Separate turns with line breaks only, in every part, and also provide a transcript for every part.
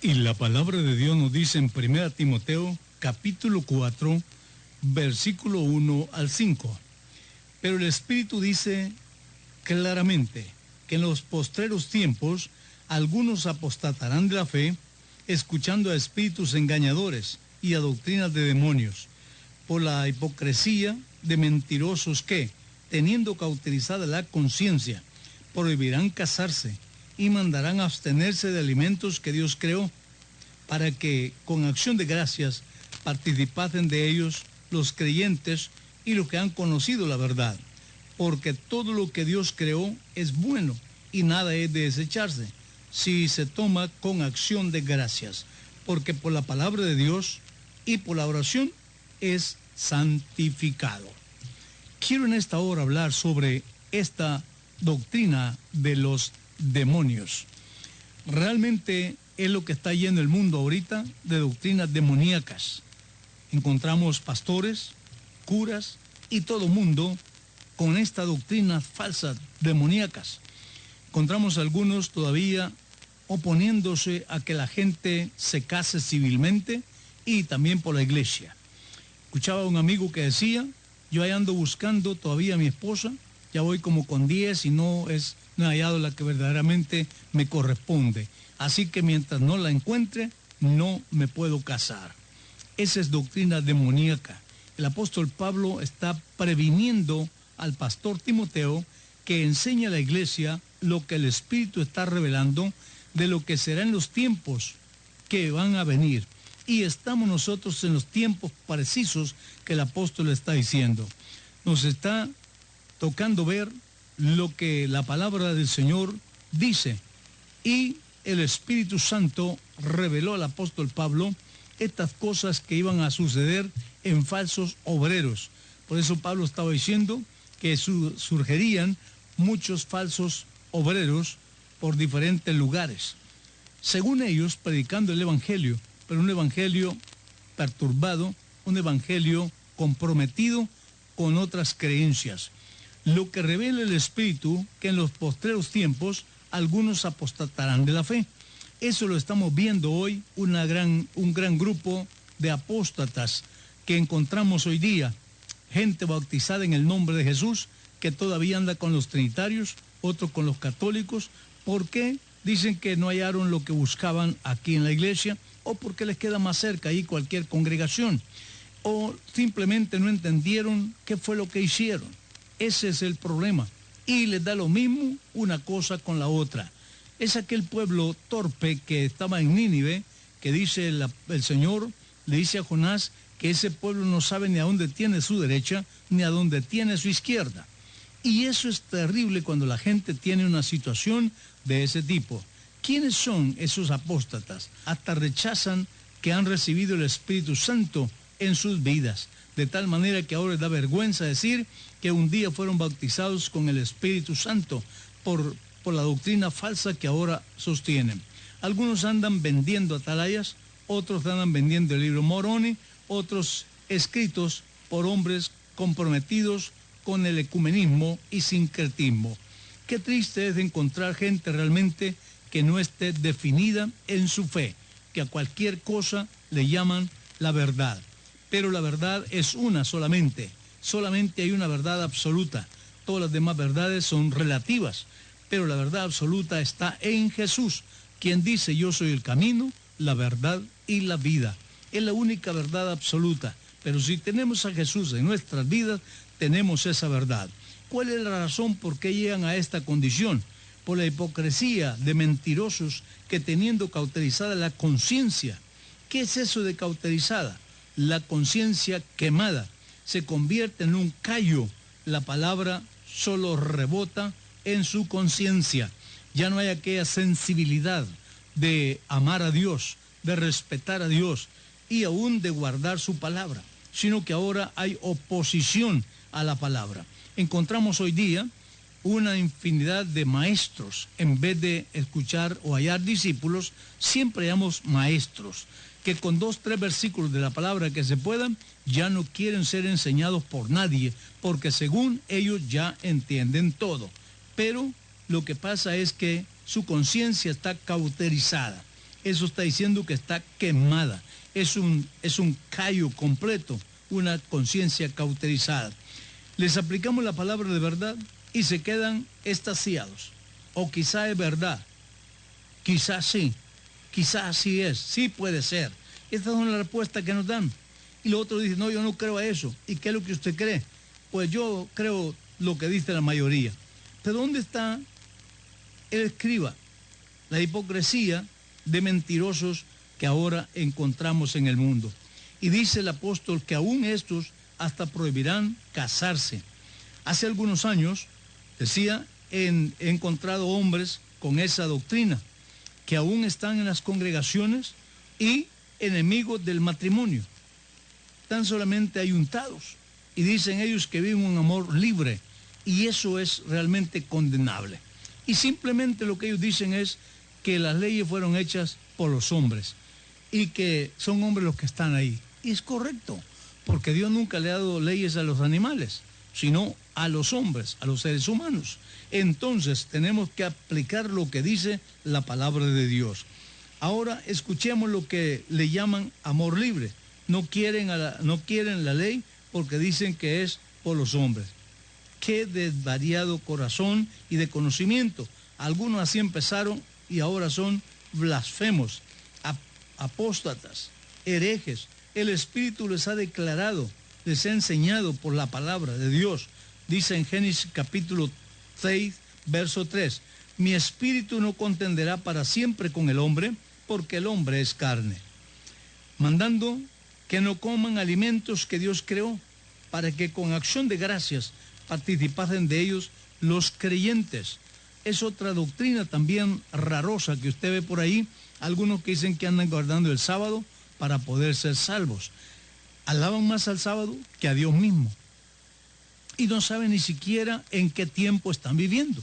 Y la palabra de Dios nos dice en 1 Timoteo, capítulo 4, versículo 1 al 5. Pero el Espíritu dice claramente que en los postreros tiempos algunos apostatarán de la fe, escuchando a espíritus engañadores y a doctrinas de demonios, por la hipocresía de mentirosos que, teniendo cauterizada la conciencia, prohibirán casarse y mandarán abstenerse de alimentos que Dios creó, para que con acción de gracias participasen de ellos los creyentes y los que han conocido la verdad, porque todo lo que Dios creó es bueno y nada es de desecharse si se toma con acción de gracias, porque por la palabra de Dios y por la oración es santificado. Quiero en esta hora hablar sobre esta doctrina de los demonios. Realmente es lo que está yendo el mundo ahorita, de doctrinas demoníacas. Encontramos pastores, curas y todo mundo con esta doctrina falsa, demoníacas. Encontramos algunos todavía oponiéndose a que la gente se case civilmente y también por la iglesia. Escuchaba a un amigo que decía: yo ahí ando buscando todavía a mi esposa, ya voy como con 10 y no he hallado la que verdaderamente me corresponde. Así que mientras no la encuentre, no me puedo casar. Esa es doctrina demoníaca. El apóstol Pablo está previniendo al pastor Timoteo que enseñe a la iglesia lo que el Espíritu está revelando de lo que será en los tiempos que van a venir. Y estamos nosotros en los tiempos precisos que el apóstol está diciendo. Nos está tocando ver lo que la palabra del Señor dice. Y el Espíritu Santo reveló al apóstol Pablo estas cosas que iban a suceder en falsos obreros. Por eso Pablo estaba diciendo que surgirían muchos falsos obreros por diferentes lugares, según ellos predicando el evangelio, pero un evangelio perturbado, un evangelio comprometido con otras creencias. Lo que revela el Espíritu, que en los postreros tiempos algunos apostatarán de la fe. Eso lo estamos viendo hoy, un gran grupo de apóstatas que encontramos hoy día. Gente bautizada en el nombre de Jesús, que todavía anda con los trinitarios, otros con los católicos. ¿Por qué? Dicen que no hallaron lo que buscaban aquí en la iglesia, o porque les queda más cerca ahí cualquier congregación, o simplemente no entendieron qué fue lo que hicieron. Ese es el problema. Y les da lo mismo una cosa con la otra. Es aquel pueblo torpe que estaba en Nínive, que dice el Señor, le dice a Jonás que ese pueblo no sabe ni a dónde tiene su derecha, ni a dónde tiene su izquierda. Y eso es terrible cuando la gente tiene una situación de ese tipo. ¿Quiénes son esos apóstatas? Hasta rechazan que han recibido el Espíritu Santo en sus vidas, de tal manera que ahora les da vergüenza decir que un día fueron bautizados con el Espíritu Santo por la doctrina falsa que ahora sostienen. Algunos andan vendiendo atalayas, otros andan vendiendo el libro Moroni, otros escritos por hombres comprometidos con el ecumenismo y sincretismo. Qué triste es encontrar gente realmente que no esté definida en su fe, que a cualquier cosa le llaman la verdad. Pero la verdad es una solamente hay una verdad absoluta. Todas las demás verdades son relativas, pero la verdad absoluta está en Jesús, quien dice: yo soy el camino, la verdad y la vida. Es la única verdad absoluta, pero si tenemos a Jesús en nuestras vidas, tenemos esa verdad. ¿Cuál es la razón por qué llegan a esta condición? Por la hipocresía de mentirosos que, teniendo cauterizada la conciencia. ¿Qué es eso de cauterizada? La conciencia quemada se convierte en un callo. La palabra solo rebota en su conciencia. Ya no hay aquella sensibilidad de amar a Dios, de respetar a Dios y aún de guardar su palabra, sino que ahora hay oposición a la palabra. Encontramos hoy día una infinidad de maestros. En vez de escuchar o hallar discípulos, siempre hallamos maestros que con 2, 3 versículos de la palabra que se puedan, ya no quieren ser enseñados por nadie, porque según ellos ya entienden todo. Pero lo que pasa es que su conciencia está cauterizada. Eso está diciendo que está quemada. Es un callo completo, una conciencia cauterizada. Les aplicamos la palabra de verdad y se quedan extasiados. O quizá es verdad, quizás sí, quizás así es, sí puede ser. Esta es una respuesta que nos dan. Y los otros dicen, no, yo no creo a eso. ¿Y qué es lo que usted cree? Pues yo creo lo que dice la mayoría. Pero ¿dónde está el escriba? La hipocresía de mentirosos que ahora encontramos en el mundo. Y dice el apóstol que aún estos hasta prohibirán casarse. Hace algunos años, decía, he encontrado hombres con esa doctrina, que aún están en las congregaciones y enemigos del matrimonio. Están solamente ayuntados y dicen ellos que viven un amor libre, y eso es realmente condenable. Y simplemente lo que ellos dicen es que las leyes fueron hechas por los hombres y que son hombres los que están ahí. Y es correcto, porque Dios nunca le ha dado leyes a los animales, sino a los hombres, a los seres humanos. Entonces tenemos que aplicar lo que dice la palabra de Dios. Ahora escuchemos lo que le llaman amor libre. No quieren la ley porque dicen que es por los hombres. Qué desvariado corazón y de conocimiento. Algunos así empezaron y ahora son blasfemos, apóstatas, herejes. El Espíritu les ha declarado, les ha enseñado por la palabra de Dios. Dice en Génesis capítulo 6, verso 3, mi espíritu no contenderá para siempre con el hombre, porque el hombre es carne. Mandando que no coman alimentos que Dios creó, para que con acción de gracias participasen de ellos los creyentes. Es otra doctrina también rarosa que usted ve por ahí, algunos que dicen que andan guardando el sábado para poder ser salvos. Alaban más al sábado que a Dios mismo. Y no saben ni siquiera en qué tiempo están viviendo.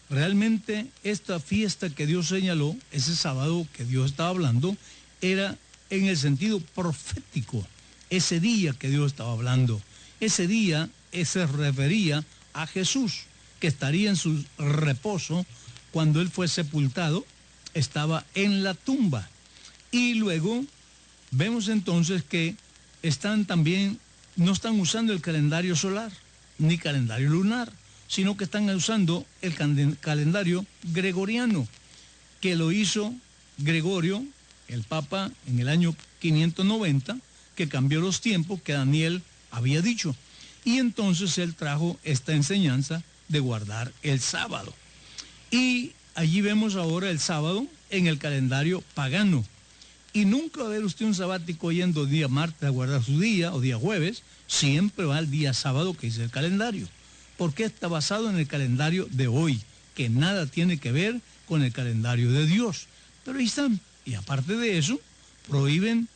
Realmente esta fiesta que Dios señaló, ese sábado que Dios estaba hablando, era en el sentido profético. Ese día que Dios estaba hablando, ese día se refería a Jesús, que estaría en su reposo cuando él fue sepultado, estaba en la tumba. Y luego vemos entonces que no están usando el calendario solar ni calendario lunar, sino que están usando el calendario gregoriano, que lo hizo Gregorio, el Papa, en el año 590, que cambió los tiempos que Daniel había dicho. Y entonces él trajo esta enseñanza de guardar el sábado. Y allí vemos ahora el sábado en el calendario pagano. Y nunca va a ver usted un sabático yendo día martes a guardar su día o día jueves, siempre va al día sábado que dice el calendario, porque está basado en el calendario de hoy, que nada tiene que ver con el calendario de Dios. Pero ahí están. Y aparte de eso, prohíben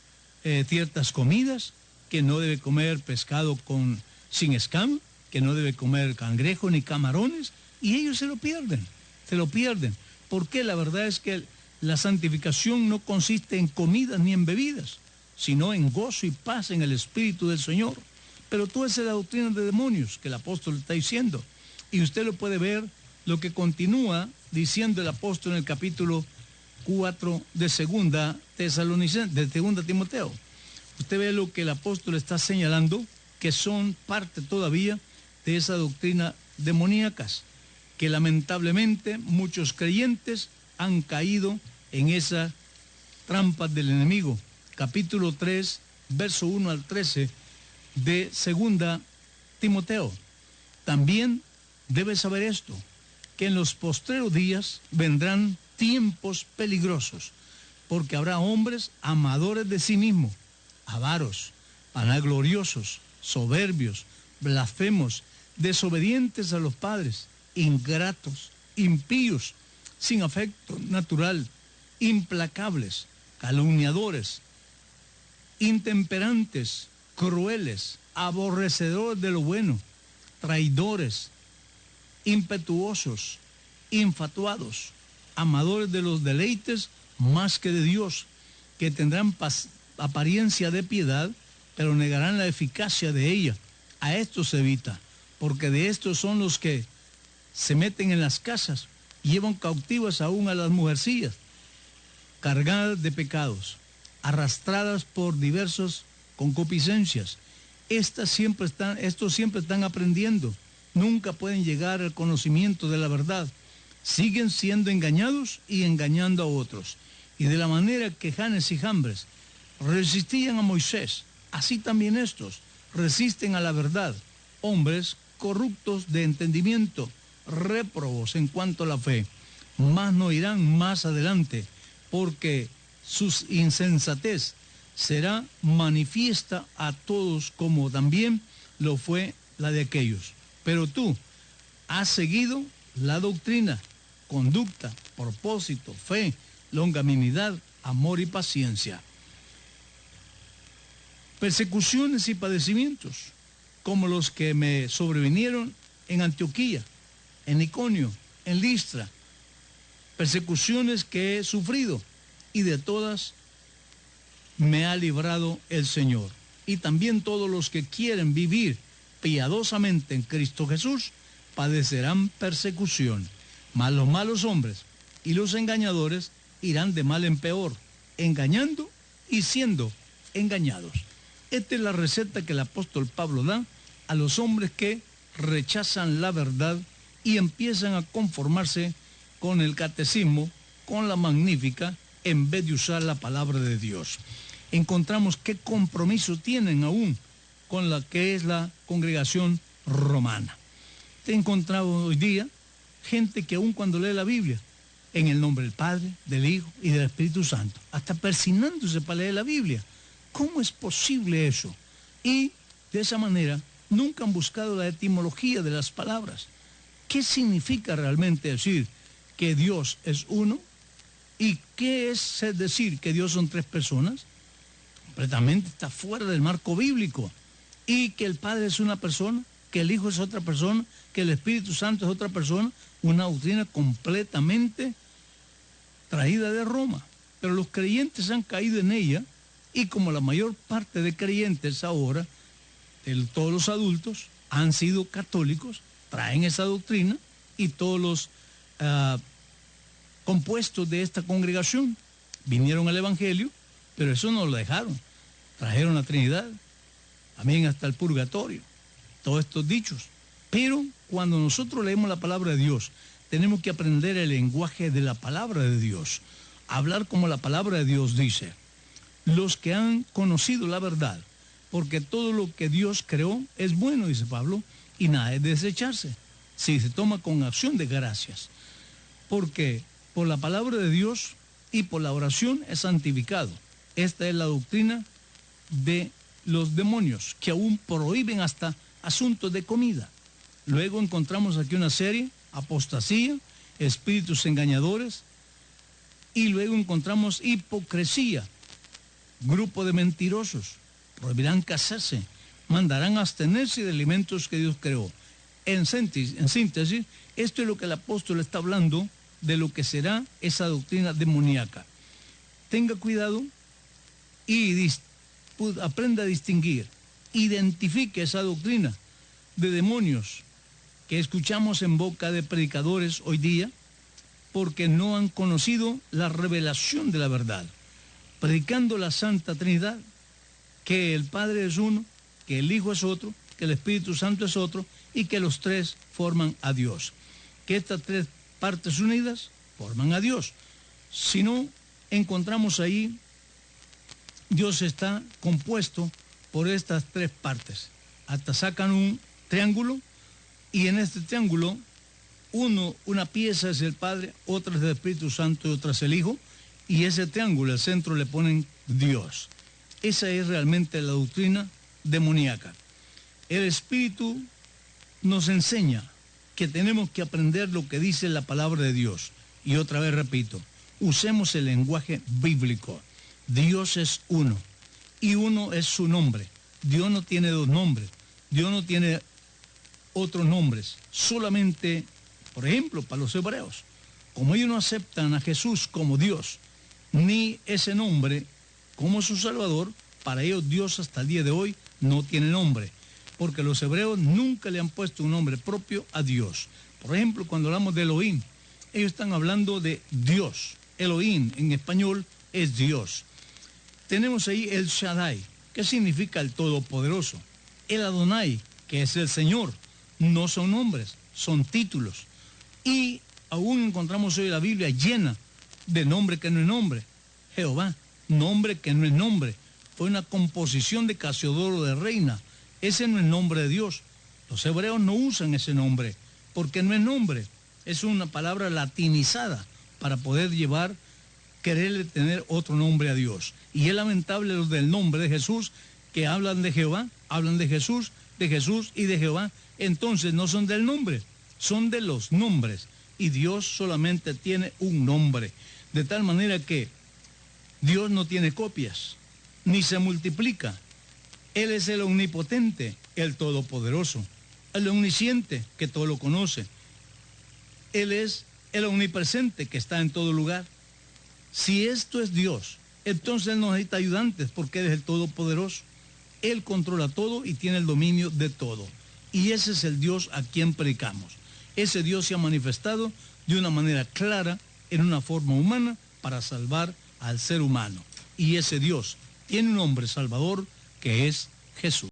ciertas comidas, que no debe comer pescado sin escama, que no debe comer cangrejo ni camarones, y ellos se lo pierden. Porque la verdad es que la santificación no consiste en comidas ni en bebidas, sino en gozo y paz en el Espíritu del Señor. Pero toda esa es la doctrina de demonios que el apóstol está diciendo. Y usted lo puede ver, lo que continúa diciendo el apóstol en el capítulo 4 de segunda Timoteo. Usted ve lo que el apóstol está señalando, que son parte todavía de esa doctrina demoníacas, que lamentablemente muchos creyentes han caído en esas trampas del enemigo. Capítulo 3, verso 1 al 13 de segunda Timoteo. También debe saber esto, que en los postreros días vendrán tiempos peligrosos, porque habrá hombres amadores de sí mismos, avaros, vanagloriosos, soberbios, blasfemos, desobedientes a los padres, ingratos, impíos, sin afecto natural, implacables, calumniadores, intemperantes, crueles, aborrecedores de lo bueno, traidores, impetuosos, infatuados, amadores de los deleites más que de Dios, que tendrán apariencia de piedad, pero negarán la eficacia de ella. A estos se evita, porque de estos son los que se meten en las casas, llevan cautivas aún a las mujercillas, cargadas de pecados, arrastradas por diversas concupiscencias. Estos siempre están aprendiendo, nunca pueden llegar al conocimiento de la verdad. Siguen siendo engañados y engañando a otros. Y de la manera que Janes y Jambres resistían a Moisés, así también estos resisten a la verdad. Hombres corruptos de entendimiento, réprobos en cuanto a la fe, mas no irán más adelante, porque su insensatez será manifiesta a todos, como también lo fue la de aquellos. Pero tú has seguido la doctrina, conducta, propósito, fe, longanimidad, amor y paciencia. Persecuciones y padecimientos, como los que me sobrevinieron en Antioquía, en Iconio, en Listra, persecuciones que he sufrido, y de todas me ha librado el Señor. Y también todos los que quieren vivir piadosamente en Cristo Jesús padecerán persecución. Mas los malos hombres y los engañadores irán de mal en peor, engañando y siendo engañados. Esta es la receta que el apóstol Pablo da a los hombres que rechazan la verdad y empiezan a conformarse con el catecismo, con la magnífica, en vez de usar la palabra de Dios. Encontramos qué compromiso tienen aún con la que es la congregación romana. Te he encontrado hoy día gente que aún cuando lee la Biblia, en el nombre del Padre, del Hijo y del Espíritu Santo, hasta persignándose para leer la Biblia. ¿Cómo es posible eso? Y de esa manera nunca han buscado la etimología de las palabras. ¿Qué significa realmente decir que Dios es uno? ¿Y qué es decir que Dios son tres personas? Completamente está fuera del marco bíblico. Y que el Padre es una persona, que el Hijo es otra persona, que el Espíritu Santo es otra persona. Una doctrina completamente traída de Roma. Pero los creyentes han caído en ella, y como la mayor parte de creyentes ahora, todos los adultos, han sido católicos, traen esa doctrina, y todos los compuestos de esta congregación vinieron al Evangelio, pero eso no lo dejaron. Trajeron la Trinidad, también hasta el purgatorio, todos estos dichos. Pero cuando nosotros leemos la palabra de Dios, tenemos que aprender el lenguaje de la palabra de Dios, hablar como la palabra de Dios dice. Los que han conocido la verdad, porque todo lo que Dios creó es bueno, dice Pablo, y nada es de desecharse, si se toma con acción de gracias. Porque por la palabra de Dios y por la oración es santificado. Esta es la doctrina de los demonios, que aún prohíben hasta asuntos de comida. Luego encontramos aquí una serie, apostasía, espíritus engañadores, y luego encontramos hipocresía, grupo de mentirosos, prohibirán casarse, mandarán abstenerse de alimentos que Dios creó. En síntesis, esto es lo que el apóstol está hablando de lo que será esa doctrina demoníaca. Tenga cuidado y aprenda a distinguir, identifique esa doctrina de demonios que escuchamos en boca de predicadores hoy día, porque no han conocido la revelación de la verdad, predicando la Santa Trinidad, que el Padre es uno, que el Hijo es otro, que el Espíritu Santo es otro, y que los tres forman a Dios. Que estas tres partes unidas forman a Dios. Si no, encontramos ahí, Dios está compuesto por estas tres partes. Hasta sacan un triángulo, y en este triángulo, una pieza es el Padre, otra es el Espíritu Santo y otra es el Hijo, y ese triángulo, al centro, le ponen Dios. Esa es realmente la doctrina demoníaca. El Espíritu nos enseña que tenemos que aprender lo que dice la palabra de Dios. Y otra vez repito, usemos el lenguaje bíblico. Dios es uno, y uno es su nombre. Dios no tiene dos nombres, Dios no tiene otros nombres, solamente, por ejemplo, para los hebreos, como ellos no aceptan a Jesús como Dios, ni ese nombre como su Salvador, para ellos Dios hasta el día de hoy no tiene nombre, porque los hebreos nunca le han puesto un nombre propio a Dios. Por ejemplo, cuando hablamos de Elohim, ellos están hablando de Dios, Elohim en español es Dios. Tenemos ahí el Shaddai, que significa el Todopoderoso. El Adonai, que es el Señor. No son nombres, son títulos. Y aún encontramos hoy la Biblia llena de nombre que no es nombre. Jehová, nombre que no es nombre. Fue una composición de Casiodoro de Reina. Ese no es nombre de Dios. Los hebreos no usan ese nombre, porque no es nombre. Es una palabra latinizada para poder quererle tener otro nombre a Dios. Y es lamentable los del nombre de Jesús, que hablan de Jehová, hablan de Jesús y de Jehová. Entonces no son del nombre, son de los nombres. Y Dios solamente tiene un nombre. De tal manera que Dios no tiene copias, ni se multiplica. Él es el omnipotente, el todopoderoso, el omnisciente, que todo lo conoce. Él es el omnipresente, que está en todo lugar. Si esto es Dios, entonces Él no necesita ayudantes, porque Él es el todopoderoso. Él controla todo y tiene el dominio de todo. Y ese es el Dios a quien predicamos. Ese Dios se ha manifestado de una manera clara, en una forma humana, para salvar al ser humano. Y ese Dios tiene un nombre salvador, que es Jesús.